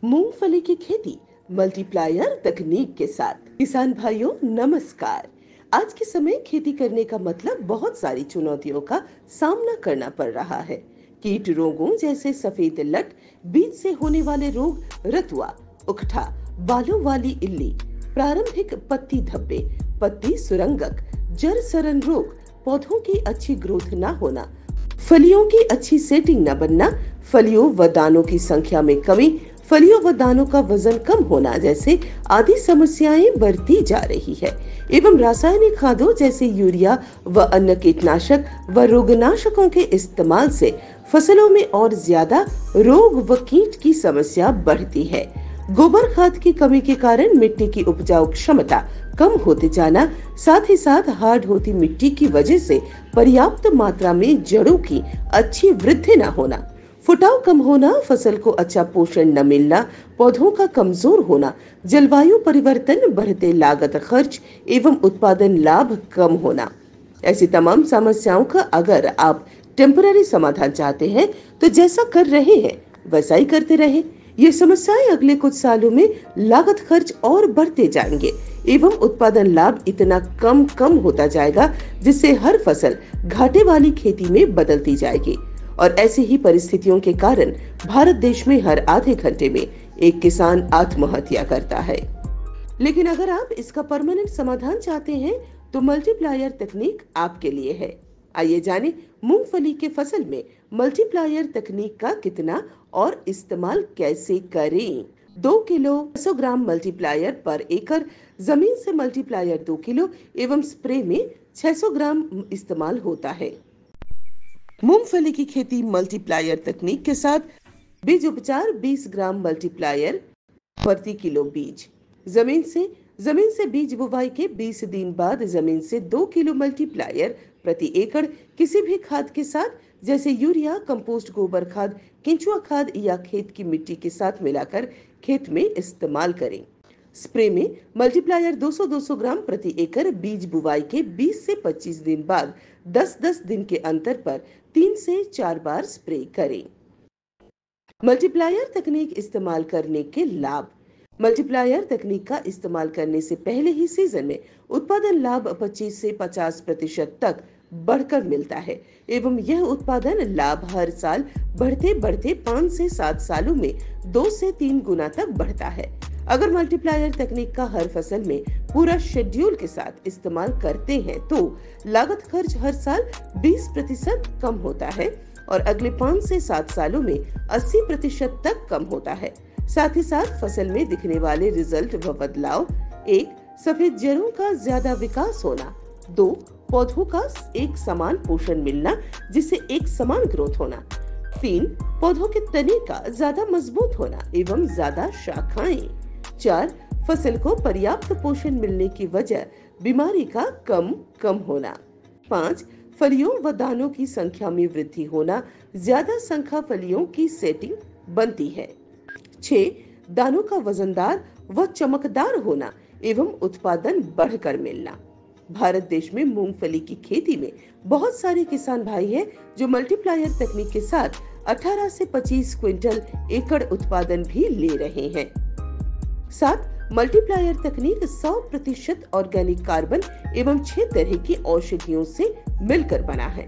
मूंगफली की खेती मल्टीप्लायर तकनीक के साथ। किसान भाइयों नमस्कार। आज के समय खेती करने का मतलब बहुत सारी चुनौतियों का सामना करना पड़ रहा है। कीट रोगों जैसे सफेद लट, बीज से होने वाले रोग, रतुआ, उकठा, बालों वाली इल्ली, प्रारंभिक पत्ती धब्बे, पत्ती सुरंगक, जड़ सड़न रोग, पौधों की अच्छी ग्रोथ न होना, फलियों की अच्छी सेटिंग न बनना, फलियों व दानों की संख्या में कमी, फलियों व दानों का वजन कम होना जैसे आदि समस्याएं बढ़ती जा रही है। एवं रासायनिक खादों जैसे यूरिया व अन्य कीटनाशक व रोगनाशकों के इस्तेमाल से फसलों में और ज्यादा रोग व कीट की समस्या बढ़ती है। गोबर खाद की कमी के कारण मिट्टी की उपजाऊ क्षमता कम होते जाना, साथ ही साथ हार्ड होती मिट्टी की वजह से पर्याप्त मात्रा में जड़ों की अच्छी वृद्धि न होना, फुटाव कम होना, फसल को अच्छा पोषण न मिलना, पौधों का कमजोर होना, जलवायु परिवर्तन, बढ़ते लागत खर्च एवं उत्पादन लाभ कम होना। ऐसी तमाम समस्याओं का अगर आप टेम्पररी समाधान चाहते हैं तो जैसा कर रहे हैं वैसा ही करते रहे। ये समस्याएं अगले कुछ सालों में लागत खर्च और बढ़ते जाएंगे एवं उत्पादन लाभ इतना कम होता जाएगा जिससे हर फसल घाटे वाली खेती में बदलती जाएगी। और ऐसी ही परिस्थितियों के कारण भारत देश में हर आधे घंटे में एक किसान आत्महत्या करता है। लेकिन अगर आप इसका परमानेंट समाधान चाहते हैं तो मल्टीप्लायर तकनीक आपके लिए है। आइए जानें मूंगफली के फसल में मल्टीप्लायर तकनीक का कितना और इस्तेमाल कैसे करें। 2 किलो 100 ग्राम मल्टीप्लायर पर एकड़, जमीन से मल्टीप्लायर 2 किलो एवं स्प्रे में 600 ग्राम इस्तेमाल होता है। मूंगफली की खेती मल्टीप्लायर तकनीक के साथ। बीज उपचार 20 ग्राम मल्टीप्लायर प्रति किलो बीज। जमीन से बीज बुवाई के 20 दिन बाद जमीन से 2 किलो मल्टीप्लायर प्रति एकड़ किसी भी खाद के साथ जैसे यूरिया, कंपोस्ट, गोबर खाद, केंचुआ खाद या खेत की मिट्टी के साथ मिलाकर खेत में इस्तेमाल करें। स्प्रे में मल्टीप्लायर 200-200 ग्राम प्रति एकड़ बीज बुवाई के 20 से 25 दिन बाद 10-10 दिन के अंतर पर 3 से 4 बार स्प्रे करें। मल्टीप्लायर तकनीक इस्तेमाल करने के लाभ। मल्टीप्लायर तकनीक का इस्तेमाल करने से पहले ही सीजन में उत्पादन लाभ 25 से 50% तक बढ़कर मिलता है एवं यह उत्पादन लाभ हर साल बढ़ते बढ़ते 5 से 7 सालों में 2 से 3 गुना तक बढ़ता है। अगर मल्टीप्लायर तकनीक का हर फसल में पूरा शेड्यूल के साथ इस्तेमाल करते हैं तो लागत खर्च हर साल 20% कम होता है और अगले 5 से 7 सालों में 80% तक कम होता है। साथ ही साथ फसल में दिखने वाले रिजल्ट व बदलाव: 1. सफेद जड़ों का ज्यादा विकास होना, 2. पौधों का एक समान पोषण मिलना जिससे एक समान ग्रोथ होना, 3. पौधों के तने का ज्यादा मजबूत होना एवं ज्यादा शाखाएं, 4. फसल को पर्याप्त पोषण मिलने की वजह बीमारी का कम होना, 5. फलियों व दानों की संख्या में वृद्धि होना, ज्यादा संख्या फलियों की सेटिंग बनती है, 6. दानों का वजनदार व चमकदार होना एवं उत्पादन बढ़कर मिलना। भारत देश में मूंगफली की खेती में बहुत सारे किसान भाई हैं जो मल्टीप्लायर तकनीक के साथ 18 से 25 क्विंटल एकड़ उत्पादन भी ले रहे हैं। 7. मल्टीप्लायर तकनीक 100% ऑर्गेनिक कार्बन एवं 6 तरह की औषधियों से मिलकर बना है।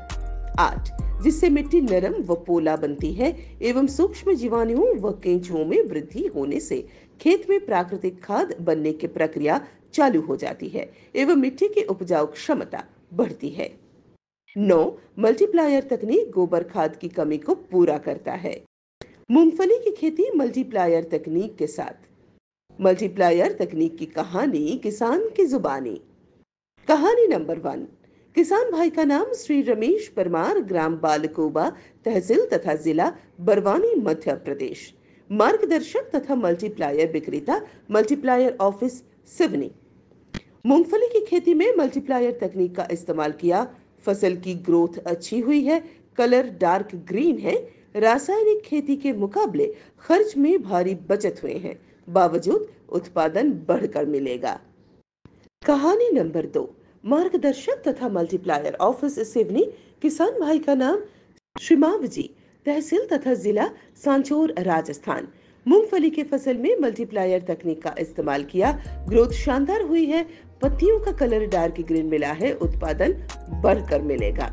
8. जिससे मिट्टी नरम व पोला बनती है एवं सूक्ष्म जीवाणुओं व केंचुओं में वृद्धि होने से खेत में प्राकृतिक खाद बनने की प्रक्रिया चालू हो जाती है एवं मिट्टी की उपजाऊ क्षमता बढ़ती है। 9. मल्टीप्लायर तकनीक गोबर खाद की कमी को पूरा करता है। मूंगफली की खेती मल्टीप्लायर तकनीक के साथ। मल्टीप्लायर तकनीक की कहानी किसान की जुबानी। कहानी नंबर 1। किसान भाई का नाम श्री रमेश परमार, ग्राम बालकोबा, तहसील तथा जिला बरवानी, मध्य प्रदेश। मार्गदर्शक तथा मल्टीप्लायर विक्रेता, मल्टीप्लायर ऑफिस, सिवनी। मूंगफली की खेती में मल्टीप्लायर तकनीक का इस्तेमाल किया। फसल की ग्रोथ अच्छी हुई है, कलर डार्क ग्रीन है। रासायनिक खेती के मुकाबले खर्च में भारी बचत हुए हैं, बावजूद उत्पादन बढ़कर मिलेगा। कहानी नंबर 2। मार्गदर्शक तथा मल्टीप्लायर ऑफिस, सिवनी। किसान भाई का नाम श्रीमावजी, तहसील तथा जिला सांचौर, राजस्थान। मूंगफली के फसल में मल्टीप्लायर तकनीक का इस्तेमाल किया, ग्रोथ शानदार हुई है, पत्तियों का कलर डार्क ग्रीन मिला है, उत्पादन बढ़कर मिलेगा।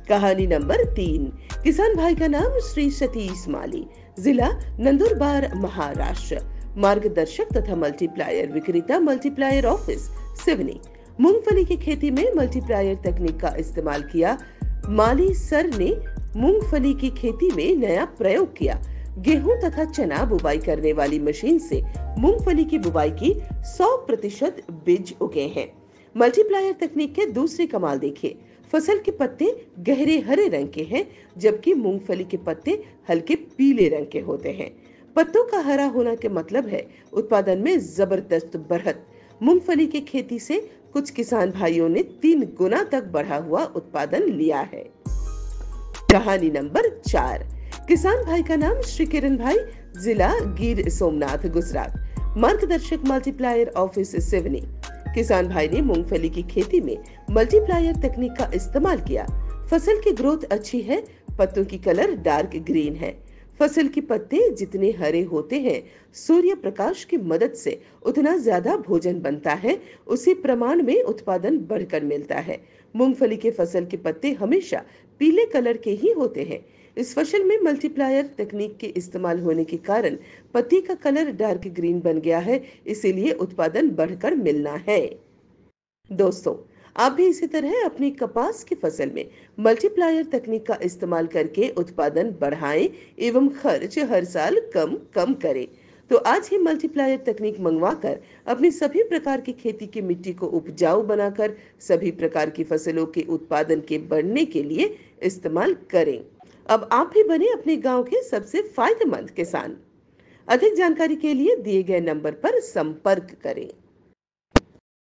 कहानी नंबर 3। किसान भाई का नाम श्री सतीश माली, जिला नंदुरबार, महाराष्ट्र, मार्गदर्शक तथा मल्टीप्लायर विक्रेता, मल्टीप्लायर ऑफिस, सिवनी। मूंगफली की खेती में मल्टीप्लायर तकनीक का इस्तेमाल किया। माली सर ने मूंगफली की खेती में नया प्रयोग किया। गेहूं तथा चना बुवाई करने वाली मशीन से मूंगफली की बुवाई की 100% बीज उगे हैं। मल्टीप्लायर तकनीक के दूसरे कमाल देखिए, फसल के पत्ते गहरे हरे रंग के हैं, जबकि मूंगफली के पत्ते हल्के पीले रंग के होते हैं। पत्तों का हरा होना के मतलब है उत्पादन में जबरदस्त बढ़त। मूंगफली की खेती से कुछ किसान भाइयों ने 3 गुना तक बढ़ा हुआ उत्पादन लिया है। कहानी नंबर 4। किसान भाई का नाम श्री किरण भाई, जिला गिर सोमनाथ, गुजरात, मार्गदर्शक मल्टीप्लायर ऑफिस, सिवनी। किसान भाई ने मूंगफली की खेती में मल्टीप्लायर तकनीक का इस्तेमाल किया। फसल की ग्रोथ अच्छी है, पत्तों की कलर डार्क ग्रीन है। फसल के पत्ते जितने हरे होते हैं, सूर्य प्रकाश की मदद से उतना ज्यादा भोजन बनता है, उसी प्रमाण में उत्पादन बढ़कर मिलता है। मूंगफली के फसल के पत्ते हमेशा पीले कलर के ही होते हैं। इस फसल में मल्टीप्लायर तकनीक के इस्तेमाल होने के कारण पत्ती का कलर डार्क ग्रीन बन गया है, इसीलिए उत्पादन बढ़कर मिलना है। दोस्तों, आप भी इसी तरह अपनी कपास की फसल में मल्टीप्लायर तकनीक का इस्तेमाल करके उत्पादन बढ़ाएं एवं खर्च हर साल कम कम करें। तो आज ही मल्टीप्लायर तकनीक मंगवाकर अपनी सभी प्रकार की खेती की मिट्टी को उपजाऊ बनाकर सभी प्रकार की फसलों के उत्पादन के बढ़ने के लिए इस्तेमाल करें। अब आप भी बने अपने गांव के सबसे फायदेमंद किसान। अधिक जानकारी के लिए दिए गए नंबर पर संपर्क करें।